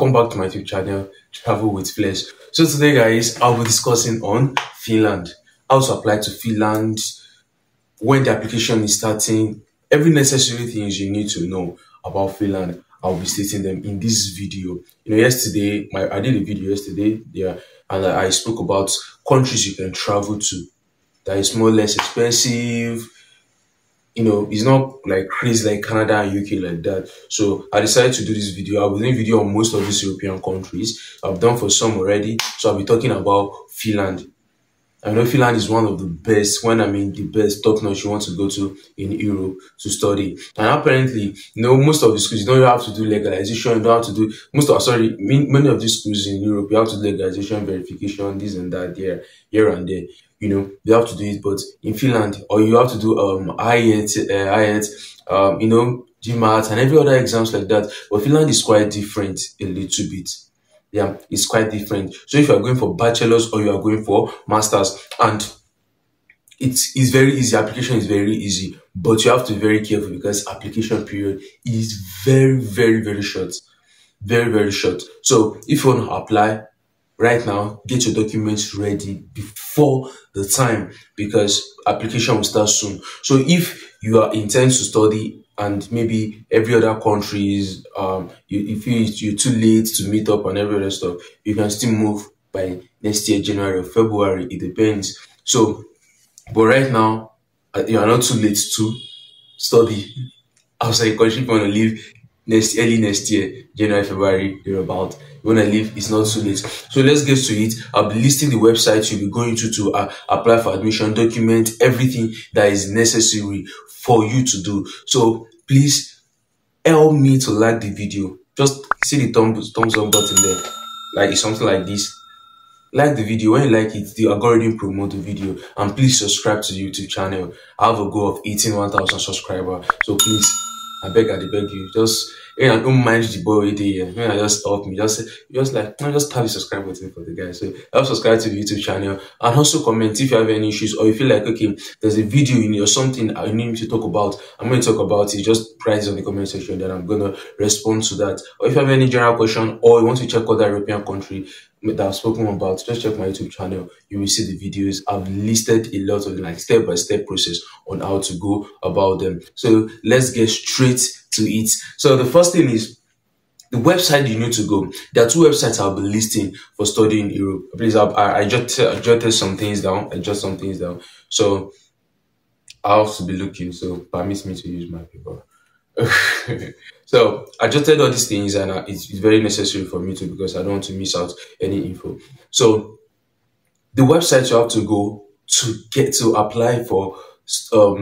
welcome back to my YouTube channel, Travel with Flesh. So today guys, I'll be discussing on Finland, how to apply to Finland, when the application is starting, every necessary things you need to know about Finland. I'll be stating them in this video. Yesterday, I did a video yesterday, and I spoke about countries you can travel to that is more or less expensive. It's not like crazy like Canada and UK like that. So I decided to do this video. I'll be doing video on most of these European countries. I've done for some already. So I'll be talking about Finland. I know Finland is one of the best, when I mean the best, top notch you want to go to in Europe to study. And apparently, most of the schools, you don't have to do legalization, you don't have to do, many of these schools in Europe, you have to do legalization, verification, this and that, here and there. You have to do it, but in Finland, or you have to do IELTS, GMAT and every other exams like that. But Finland is quite different a little bit. Yeah, it's quite different. So if you are going for bachelor's or you are going for master's, and it's very easy, application is very easy, but you have to be very careful because application period is very, very, very short. Very, very short. So if you want to apply right now, get your documents ready before the time because application will start soon. So if you are intent to study and maybe every other country is you feel you're too late to meet up and every other stuff, you can still move by next year, January or February, it depends. So but right now you are not too late to study outside country. If you want to leave early next year, January, February, you're about. You want to leave, it's not too late. So let's get to it. I'll be listing the website you'll be going to apply for admission, document everything that is necessary for you to do. So please help me to like the video. Just see the thumbs up button there. Like it's something like this. Like the video. When you like it, the algorithm promote the video. And please subscribe to the YouTube channel. I have a goal of 1,000 subscribers. So please, I beg you, just don't mind the boy there. Just help me. Just tap the subscribe button for the guys. So help subscribe to the YouTube channel and also comment if you have any issues or you feel like okay, there's a video you need or something I need to talk about. I'm going to talk about it. Just write it on the comment section, then I'm gonna respond to that. Or if you have any general question or you want to check other European country that I've spoken about, just check my YouTube channel. You will see the videos. I've listed a lot of like step-by-step process on how to go about them. So let's get straight to it. So the first thing is the website you need to go. There are two websites I'll be listing for studying in Europe. Please, I jotted some things down. So I'll have to be looking. So permit me to use my paper. So I jotted all these things, and it's very necessary for me to because I don't want to miss out any info. So the website you have to go to get to apply for for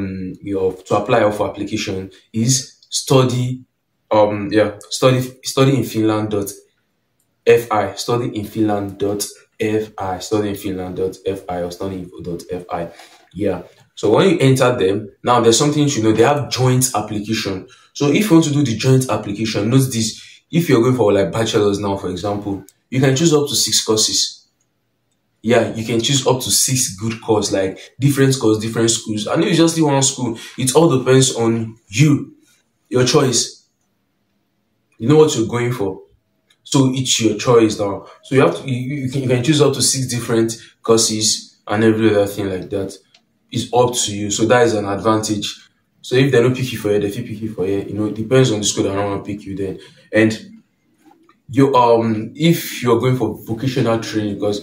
application is studyinfinland.fi, studyinfinland.fi or studyinfo.fi. Yeah. So when you enter them, now there's something you know, they have joint application. So if you want to do the joint application, note this, if you're going for like bachelor's now, for example, you can choose up to 6 courses. Yeah, you can choose up to 6 good courses, like different courses, different schools. I know it's just one school. It all depends on you, your choice. You know what you're going for. So it's your choice now. So you have to, you can choose up to 6 different courses and every other thing like that. It's up to you. So that is an advantage. So if they don't pick you for it, they pick you for it. It depends on the school that don't want to pick you then. And you if you're going for vocational training, because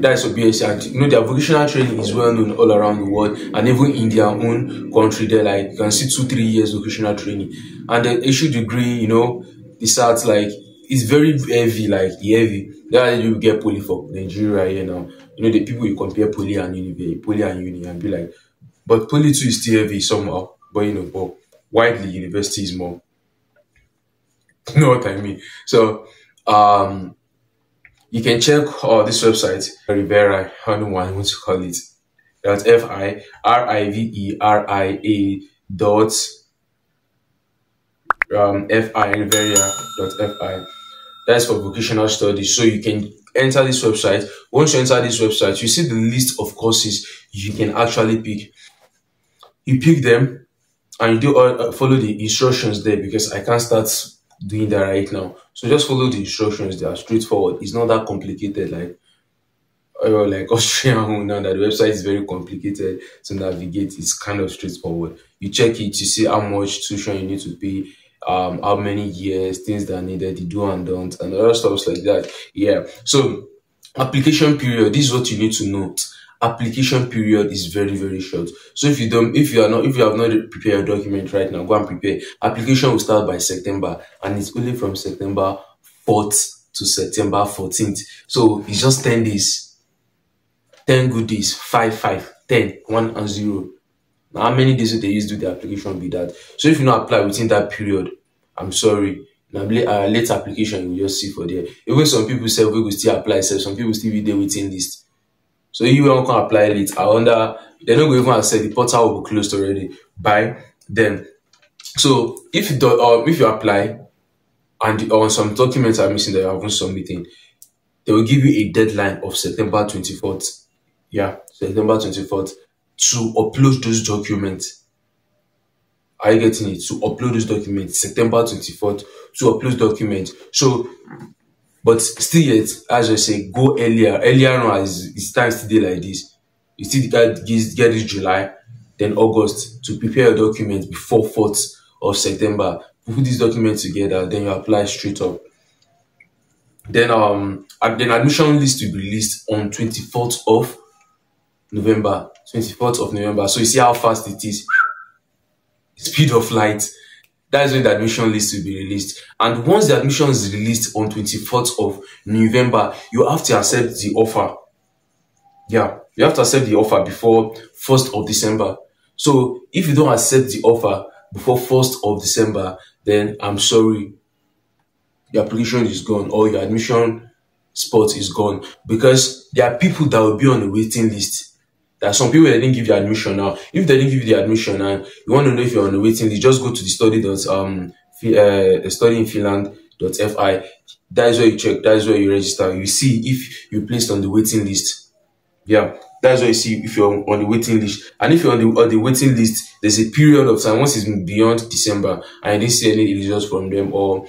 that's a BSc, and their vocational training is well known all around the world, and even in their own country, they're like you can see 2-3 years vocational training, and the issue degree, the SAT like it's very heavy, heavy. That's why you get poly for Nigeria here now. The people you compare poly and uni, and be like, but poly 2 is still heavy somehow, but but widely university is more. You know what I mean? So you can check this website, Rivera, I don't know what I want to call it. That's Rivera.fi. That's for vocational studies. So you can enter this website. Once you enter this website, you see the list of courses you can actually pick. You pick them and you do follow the instructions there because I can't start doing that right now. So just follow the instructions. They are straightforward. It's not that complicated like Austrian one now that the website is very complicated to navigate. It's kind of straightforward. You check it, you see how much tuition you need to pay, how many years, things that are needed, the do and don't, and other stuff like that. Yeah. So application period, this is what you need to note. Application period is very, very short. So if you have not prepared your document right now, go and prepare. Application will start by September, and it's only from September 4th to September 14th. So it's just 10 days, 10 good days, 5, 5, 10, 1 and 0. Now, how many days do they use to do the application be that? So if you not apply within that period, I'm sorry. Now, late application you just see for there. Even some people say we will still apply, so some people still be there waiting list. So you won't can apply late. I wonder they're not going to even accept the portal will be closed already by then. So if you apply and on some documents are missing that you haven't submitted, they will give you a deadline of September 24th. Yeah, September 24th to upload those documents. Are you getting it? To upload those documents, September 24th to upload documents. So, but still yet, as I say, go earlier. Earlier on, as it's time today like this. You still get this July, then August to prepare your documents before 4th of September. Put these documents together, then you apply straight up. Then admission list will be released on 24th of November. 24th of November. So you see how fast it is. Speed of light. That's when the admission list will be released. And once the admission is released on 24th of November, you have to accept the offer. Yeah, you have to accept the offer before 1st of December. So if you don't accept the offer before 1st of December, then I'm sorry, your application is gone or your admission spot is gone, because there are people that will be on the waiting list. There are some people that didn't give you admission now. If they didn't give you the admission and you want to know if you're on the waiting list, just go to the study.finland.fi. That is where you check. That is where you register. You see if you're placed on the waiting list. Yeah, that's where you see if you're on the waiting list. And if you're on the waiting list, there's a period of time once it's beyond December and you didn't see any results from them, or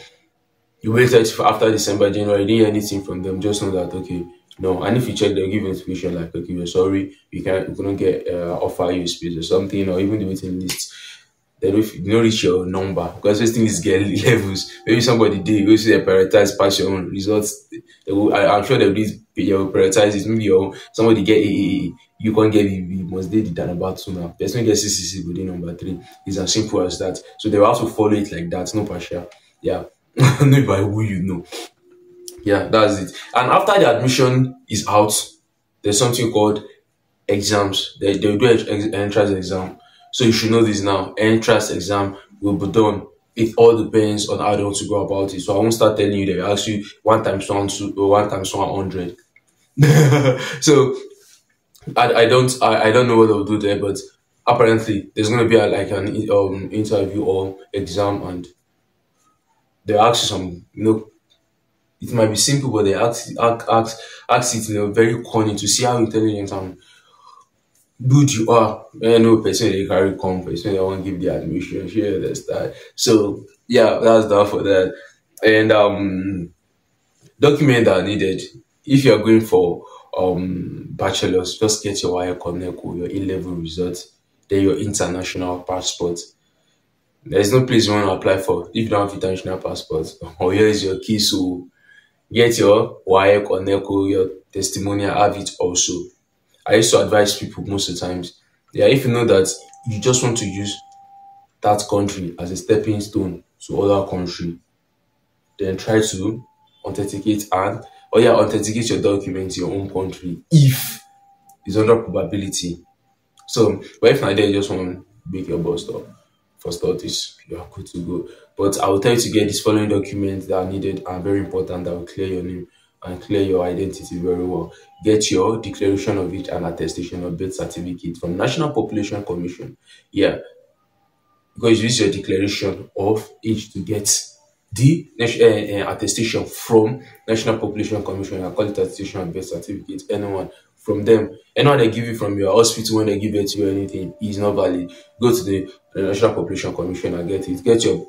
you waited for after December, January, you didn't hear anything from them, just know that okay, no. And if you check, they'll give you information like, okay, we're sorry, we couldn't get offer you space or something, or even the waiting list. Then if you don't reach your number, because this thing is getting levels. Maybe somebody did, you see they prioritize past your own results. I'm sure they'll prioritize it. Maybe your somebody get AAA, you can't get BB, must they did that about 2 now. Person get CCC within number 3. It's as simple as that. So they will have to follow it like that, no partial. Yeah. Not by who you know. Yeah, that's it. And after the admission is out, there's something called exams. They'll do an entrance exam. So you should know this now. Entrance exam will be done. It all depends on how they want to go about it. So I won't start telling you. They will ask you 1 times 1 or 1 times 100. So I don't know what they'll do there, but apparently there's gonna be like an interview or exam, and they ask you some, it might be simple, but they ask it very corny to see how intelligent and good you are. No person they carry come, person they won't give the admission, share the start. So yeah, that's that for that. And document that are needed. If you're going for bachelor's, just get your wire connect, your A-level results, then your international passport. There's no place you want to apply for if you don't have international passport. Or here is your key, so get your WAEC or NECO, your testimonial, have it also. I used to advise people most of the times, yeah, if you know that you just want to use that country as a stepping stone to other country, then try to authenticate authenticate your documents in your own country if it's under probability. So, but if not, then you just want to make your bus stop for studies, you are good to go. But I will tell you to get these following documents that are needed and very important, that will clear your name and clear your identity very well. Get your declaration of age and attestation of birth certificate from National Population Commission. Yeah, because you use your declaration of age to get the attestation from National Population Commission. I call it attestation of birth certificate. Anyone from them. Anyone they give you from your hospital when they give it to you or anything is not valid. Go to the National Population Commission and get it. Get your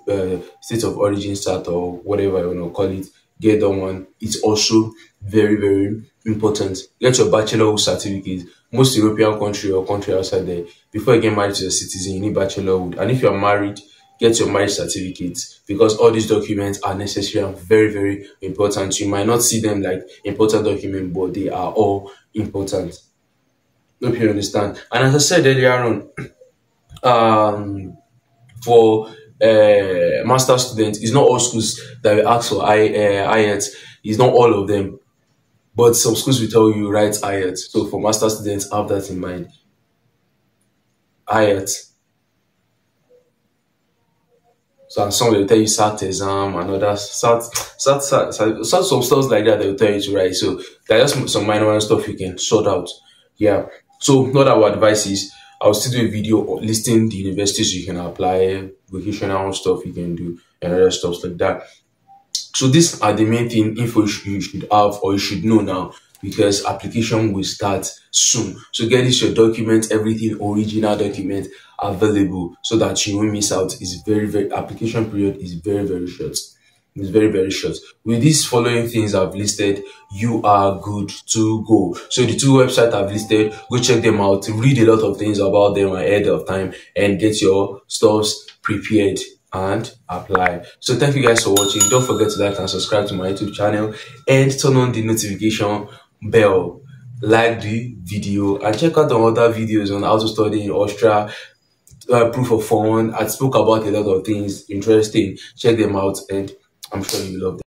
state of origin cert or whatever you want to call it. Get that one. It's also very, very important. Get your bachelorhood certificate. Most European country or country outside there, before you get married to a citizen, you need bachelorhood. And if you're married, get your marriage certificate, because all these documents are necessary and very, very important. You might not see them like important documents, but they are all important. Hope you understand. And as I said earlier on, um, for master students, it's not all schools that will ask for IELTS. It's not all of them, but some schools will tell you write IELTS. So for master students, have that in mind. IELTS. So and some will tell you SAT exam and others, some stuff like that they will tell you to write. So there's just some minor stuff you can sort out. Yeah. So not our advice is I'll still do a video listing the universities you can apply, vocational stuff you can do, and other stuff like that. So these are the main thing info you should have or you should know now, because application will start soon. So get this your document, everything original document available so that you won't miss out. It's very, very application period is very, very short. It's very, very short. With these following things I've listed, you are good to go. So the two websites I've listed, go check them out, read a lot of things about them ahead of time, and get your stuffs prepared and apply. So thank you guys for watching. Don't forget to like and subscribe to my YouTube channel and turn on the notification bell. Like the video and check out the other videos on how to study in Austria, proof of fund. I spoke about a lot of things interesting. Check them out and I'm sure you love them.